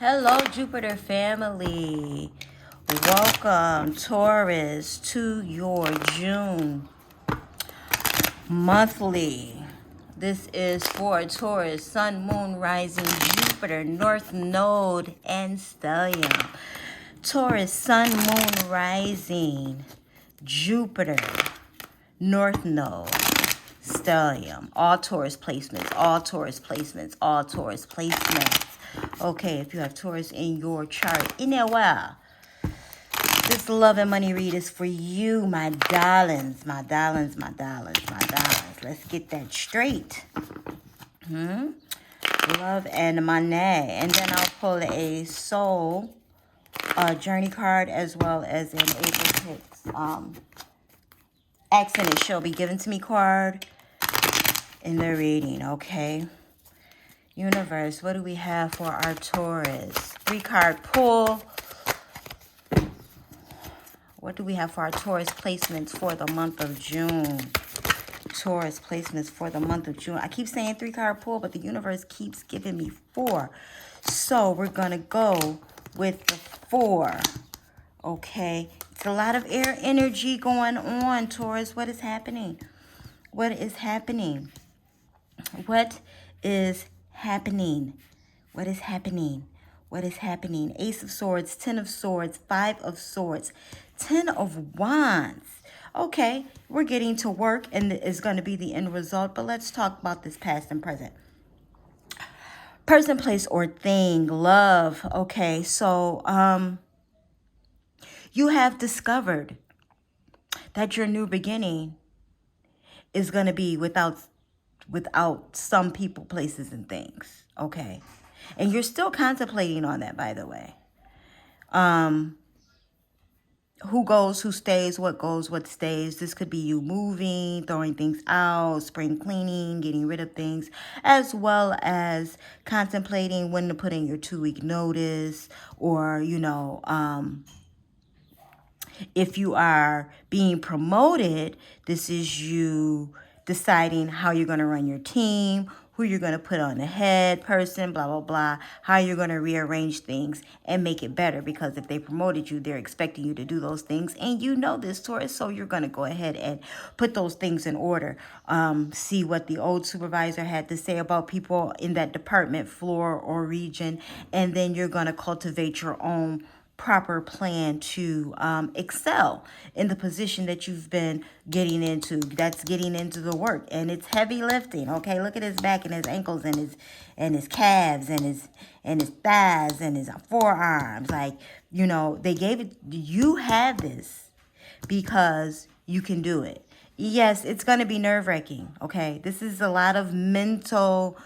Hello, Jupiter family. Welcome, Taurus, to your June monthly. This is for Taurus, Sun, Moon, Rising, Jupiter, North Node, and Stellium. Taurus, Sun, Moon, Rising, Jupiter, North Node, Stellium. All Taurus placements, all Taurus placements, all Taurus placements. Okay, if you have Taurus in your chart, anywhere, this love and money read is for you, my darlings, my darlings, my darlings, my darlings. Let's get that straight. Love and money. And then I'll pull a soul journey card as well as an April Hicks accent it shall be given to me card in the reading, okay? Universe, what do we have for our Taurus? 3-card pull. What do we have for our Taurus placements for the month of June? Taurus placements for the month of June. I keep saying 3-card pull, but the universe keeps giving me 4. So we're going to go with the 4. Okay. It's a lot of air energy going on, Taurus. What is happening? What is happening? What is happening? What is happening? What is happening? Ace of Swords, 10 of Swords, 5 of Swords, 10 of Wands. Okay, we're getting to work and it's going to be the end result. But let's talk about this past and present. Person, place, or thing. Love. Okay, so you have discovered that your new beginning is going to be without some people, places, and things. Okay. And you're still contemplating on that, by the way. Who goes, who stays, what goes, what stays. This could be you moving, throwing things out, spring cleaning, getting rid of things, as well as contemplating when to put in your 2-week notice, or, if you are being promoted, this is you deciding how you're going to run your team, who you're going to put on the head person, blah, blah, blah, how you're going to rearrange things and make it better. Because if they promoted you, they're expecting you to do those things. And you know this, Taurus, so you're going to go ahead and put those things in order. See what the old supervisor had to say about people in that department, floor, or region. And then you're going to cultivate your own proper plan to excel in the position that you've been getting into. That's getting into the work, and it's heavy lifting. Okay, look at his back and his ankles and his calves and his thighs and his forearms. Like, they gave it. You have this because you can do it. Yes, it's going to be nerve-wracking. Okay, this is a lot of mental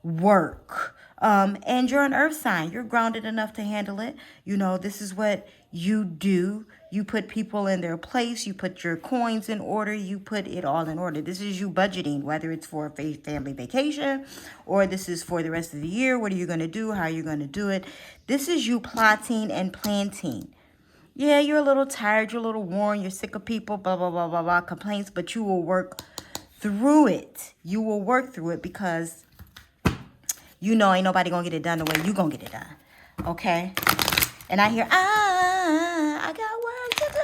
work. And you're an earth sign. You're grounded enough to handle it. This is what you do. You put people in their place. You put your coins in order. You put it all in order. This is you budgeting, whether it's for a family vacation or this is for the rest of the year. What are you going to do? How are you going to do it? This is you plotting and planting. Yeah, you're a little tired. You're a little worn. You're sick of people, blah, blah, blah, blah, blah, complaints, but you will work through it. You will work through it because ain't nobody gonna get it done the way you gonna get it done. Okay? And I hear, I got work to do.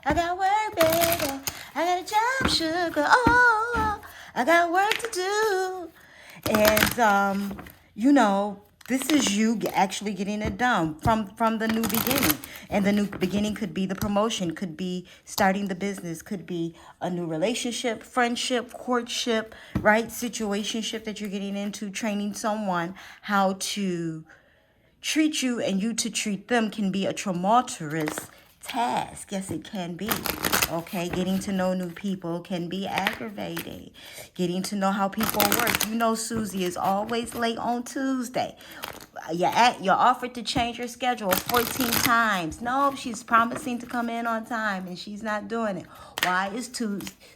I got work, baby. I got a job, sugar. Oh, I got work to do. And, this is you actually getting it done from the new beginning. And the new beginning could be the promotion, could be starting the business, could be a new relationship, friendship, courtship, right? Situationship that you're getting into, training someone how to treat you and you to treat them can be a tumultuous task. Yes, it can be. Okay, getting to know new people can be aggravating. Getting to know how people work. Susie is always late on Tuesday. You offered to change your schedule 14 times. No, she's promising to come in on time and she's not doing it. Why is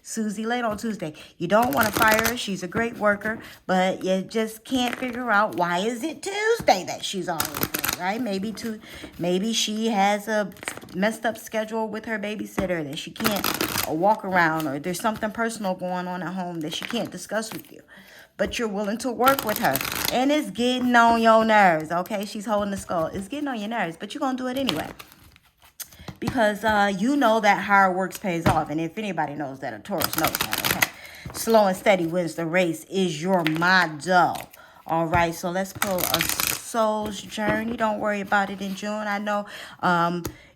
Susie late on Tuesday? You don't want to fire her. She's a great worker, but you just can't figure out why is it Tuesday that she's always late, right? Maybe she has a messed up schedule with her babysitter that she can't walk around, or there's something personal going on at home that she can't discuss with you. But you're willing to work with her And it's getting on your nerves, okay? She's holding the skull. It's getting on your nerves, but you're going to do it anyway. Because you know that hard work pays off. And if anybody knows that, a Taurus knows that, okay? Slow and steady wins the race is your motto. All right, so let's pull a soul's journey. Don't worry about it in June. I know,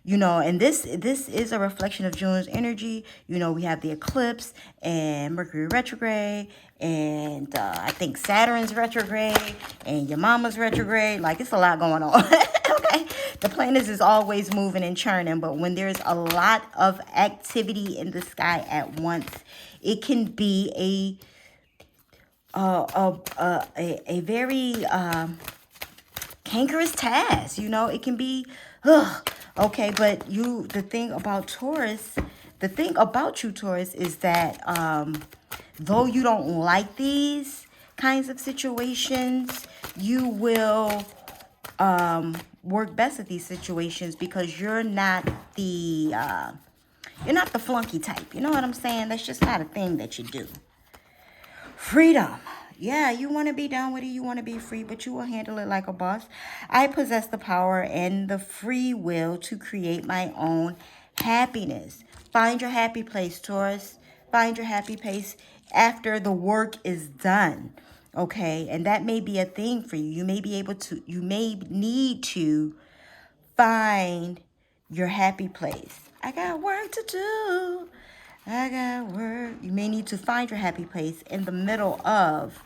you know, and this is a reflection of June's energy. You know, we have the eclipse and Mercury retrograde, and I think Saturn's retrograde, and your mama's retrograde. Like, it's a lot going on. Okay, the planets is always moving and churning, but when there's a lot of activity in the sky at once, it can be a very cankerous task. You know, it can be, okay, but the thing about you, Taurus, is that though you don't like these kinds of situations, you will work best at these situations because you're not the flunky type. You know what I'm saying? That's just not a thing that you do. Freedom. Yeah, you want to be done with it. You want to be free, but you will handle it like a boss. I possess the power and the free will to create my own happiness. Find your happy place, Taurus. Find your happy place after the work is done. Okay, and that may be a thing for you. You may need to find your happy place. I got work to do. I got work. You may need to find your happy place in the middle of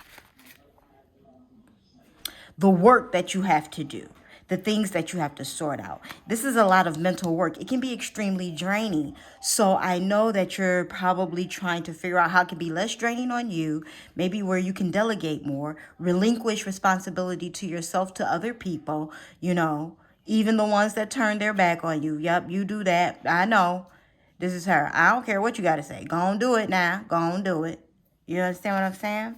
the work that you have to do, the things that you have to sort out. This is a lot of mental work. It can be extremely draining. So I know that you're probably trying to figure out how it can be less draining on you, maybe where you can delegate more, relinquish responsibility to yourself, to other people, you know, even the ones that turn their back on you. Yep, you do that. I know. This is her. I don't care what you got to say. Go on, do it now. Go on, do it. You understand what I'm saying?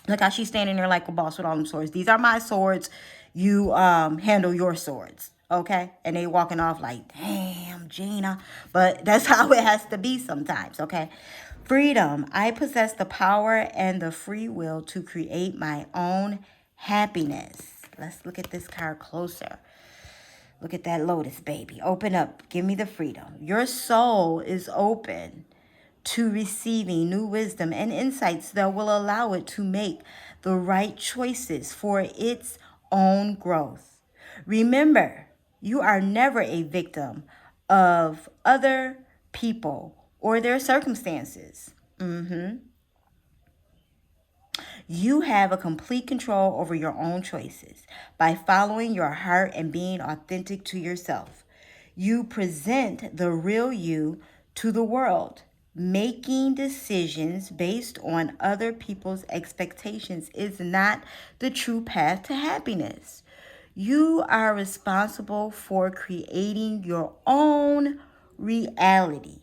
Look how she's standing there like a boss with all them swords. These are my swords. You handle your swords, okay? And they walking off like, damn, Gina. But that's how it has to be sometimes, okay? Freedom. I possess the power and the free will to create my own happiness. Let's look at this card closer. Look at that lotus, baby. Open up. Give me the freedom. Your soul is open to receiving new wisdom and insights that will allow it to make the right choices for its own growth. Remember, you are never a victim of other people or their circumstances. You have a complete control over your own choices by following your heart and being authentic to yourself. You present the real you to the world. Making decisions based on other people's expectations is not the true path to happiness. You are responsible for creating your own reality.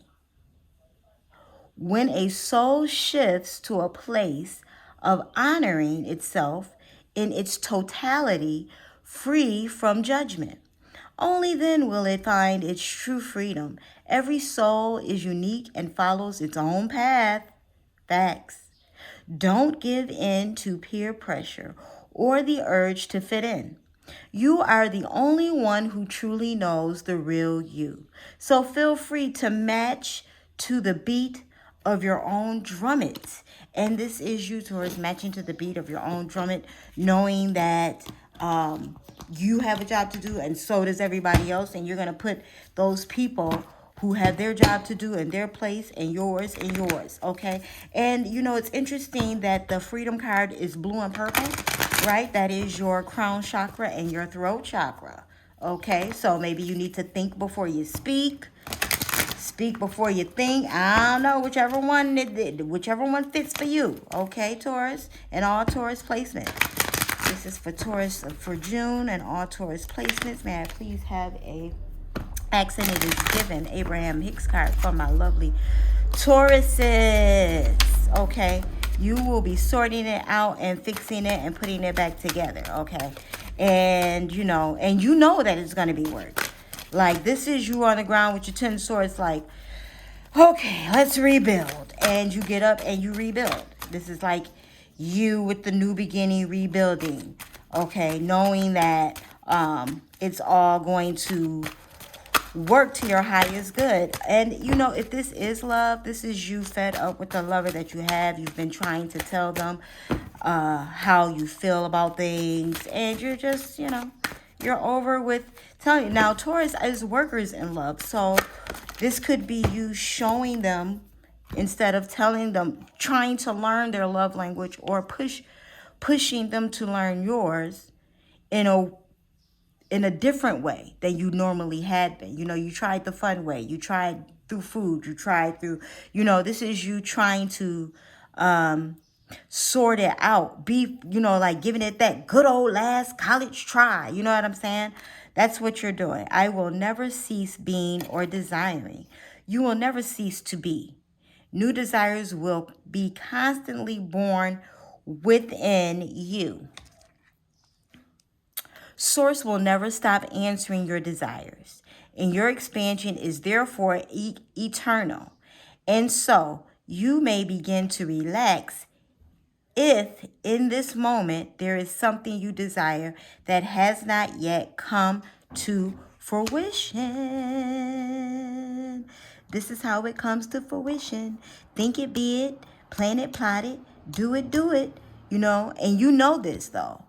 When a soul shifts to a place of honoring itself in its totality, free from judgment, only then will it find its true freedom. Every soul is unique and follows its own path. Facts. Don't give in to peer pressure or the urge to fit in. You are the only one who truly knows the real you. So feel free to match to the beat of your own drummets. And this is you, Taurus, matching to the beat of your own drummet, knowing that you have a job to do and so does everybody else. And you're going to put those people who have their job to do in their place and yours, okay? And, you know, it's interesting that the Freedom card is blue and purple, right? That is your crown chakra and your throat chakra, okay? So maybe you need to think before you speak. Speak before you think. I don't know, whichever one fits for you, okay, Taurus? And all Taurus placements. This is for Taurus for June and all Taurus placements. May I please have a accent? It is given. Abraham Hicks card for my lovely Tauruses. Okay, you will be sorting it out and fixing it and putting it back together. Okay, and you know that it's gonna be work. Like, this is you on the ground with your 10 swords, like, okay, let's rebuild. And you get up and you rebuild. This is like you with the new beginning, rebuilding, okay? Knowing that it's all going to work to your highest good. And, you know, if this is love, this is you fed up with the lover that you have. You've been trying to tell them how you feel about things. And you're just, you know, you're over with telling you. Now, Taurus is workers in love. So this could be you showing them instead of telling them, trying to learn their love language or pushing them to learn yours in a different way than you normally had been. You know, you tried the fun way. You tried through food. You tried through, you know, this is you trying to sort it out. Be, you know, like giving it that good old last college try. You know what I'm saying? That's what you're doing. I will never cease being or desiring. You will never cease to be. New desires will be constantly born within you. Source will never stop answering your desires, and your expansion is therefore eternal. And so you may begin to relax if in this moment there is something you desire that has not yet come to fruition. This is how it comes to fruition. Think it, be it, plan it, plot it, do it, you know, and you know this though.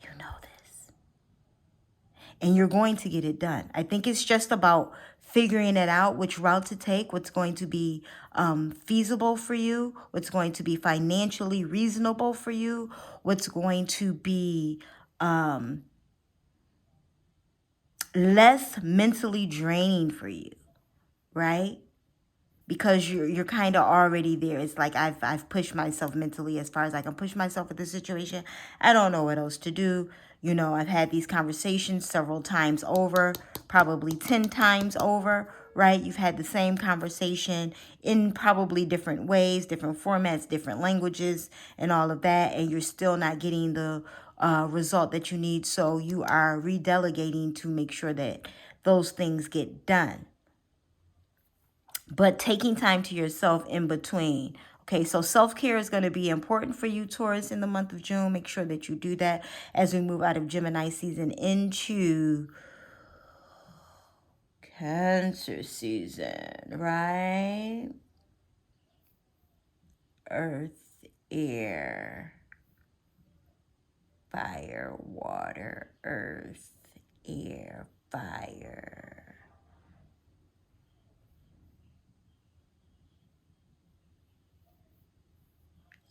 You know this. And you're going to get it done. I think it's just about figuring it out, which route to take, what's going to be feasible for you, what's going to be financially reasonable for you, what's going to be less mentally draining for you, right? Because you're kind of already there. It's like I've pushed myself mentally as far as I can push myself with this situation. I don't know what else to do. You know, I've had these conversations several times over, probably 10 times over, right? You've had the same conversation in probably different ways, different formats, different languages, and all of that, and you're still not getting the result that you need. So you are redelegating to make sure that those things get done. But taking time to yourself in between. Okay, so self-care is going to be important for you, Taurus, in the month of June. Make sure that you do that as we move out of Gemini season into Cancer season, right? Earth, air, fire, water, earth, air, fire.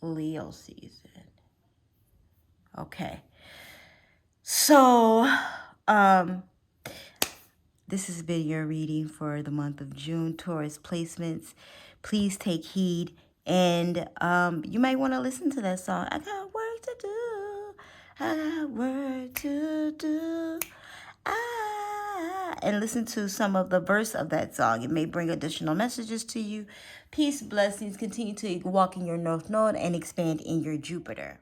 Leo season. Okay. So, this has been your reading for the month of June, Taurus placements. Please take heed, and you might want to listen to that song. I got work to do. I got work to do. And listen to some of the verse of that song. It may bring additional messages to you. Peace, blessings. Continue to walk in your North Node and expand in your Jupiter.